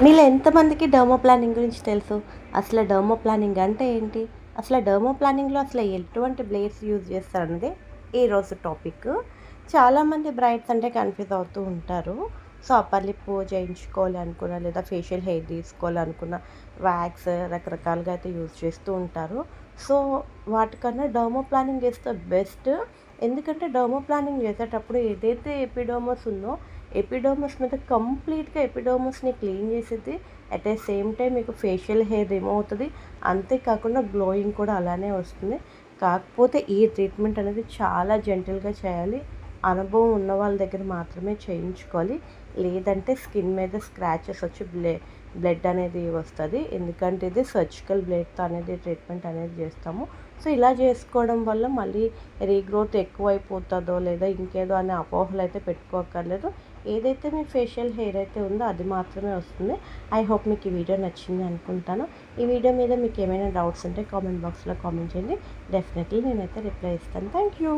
మీలో ఎంతమందికి derma planning గురించి తెలుసు? అసలు డర్మా ప్లానింగ్ అంటే ఏంటి? అసలు డర్మా ప్లానింగ్‌లో అసలు ఎటువంటి బ్లేడ్స్ యూజ్ చేస్తారన్నదే ఈరోజు టాపిక్. చాలామంది బ్రైడ్స్ అంటే కన్‌ఫ్యూజ్ అవుతూ ఉంటారు. సో, అప్పర్ లిప్ చేయించుకోవాలి అనుకున్న, లేదా ఫేషియల్ హెయిర్ తీసుకోవాలనుకున్న, వాక్స్ రకరకాలుగా అయితే యూజ్ చేస్తూ ఉంటారు. సో, వాటికన్నా డర్మా ప్లానింగ్ చేస్తే బెస్ట్. ఎందుకంటే డర్మా ప్లానింగ్ చేసేటప్పుడు ఏదైతే ఎపిడర్మస్ ఉందో ఎపిడర్మస్ మీద కంప్లీట్‌గా ఎపిడర్మస్‌ని క్లీన్ చేసిద్ది. అట్ ద సేమ్ టైమ్ మీకు ఫేషియల్ హెయిర్ రిమూవ్ అవుతది. అంతే కాకుండా గ్లోయింగ్ కూడా అలానే వస్తుంది. కాకపోతే ఈ ట్రీట్మెంట్ అనేది చాలా జెంటిల్‌గా చేయాలి. అనుభవం ఉన్న వాళ్ళ దగ్గర మాత్రమే చేయించుకోవాలి. లేదంటే స్కిన్ మీద స్క్రాచెస్ వచ్చి బ్లడ్ అనేది వస్తది. ఎందుకంటే ఇది సర్జికల్ బ్లేడ్‌తో అనేది ట్రీట్మెంట్ అనేది చేస్తాము. సో, ఇలా చేసుకోవడం వల్ల మళ్ళీ రీగ్రోత్ ఎక్కువైపోతదో లేదా ఇంకేదో అనే అపోహలైతే పెట్టుకోక్కర్లేదు. ఏదైతే మీ ఫేషియల్ హెయిర్ అయితే ఉందో అది మాత్రమే వస్తుంది. ఐ హోప్ మీకు ఈ వీడియో నచ్చింది అనుకుంటాను. ఈ వీడియో మీద మీకు ఏమైనా డౌట్స్ ఉంటే కామెంట్ బాక్స్‌లో కామెంట్ చేయండి. డెఫినెట్‌లీ నేనైతే రిప్లై ఇస్తాను. Thank you.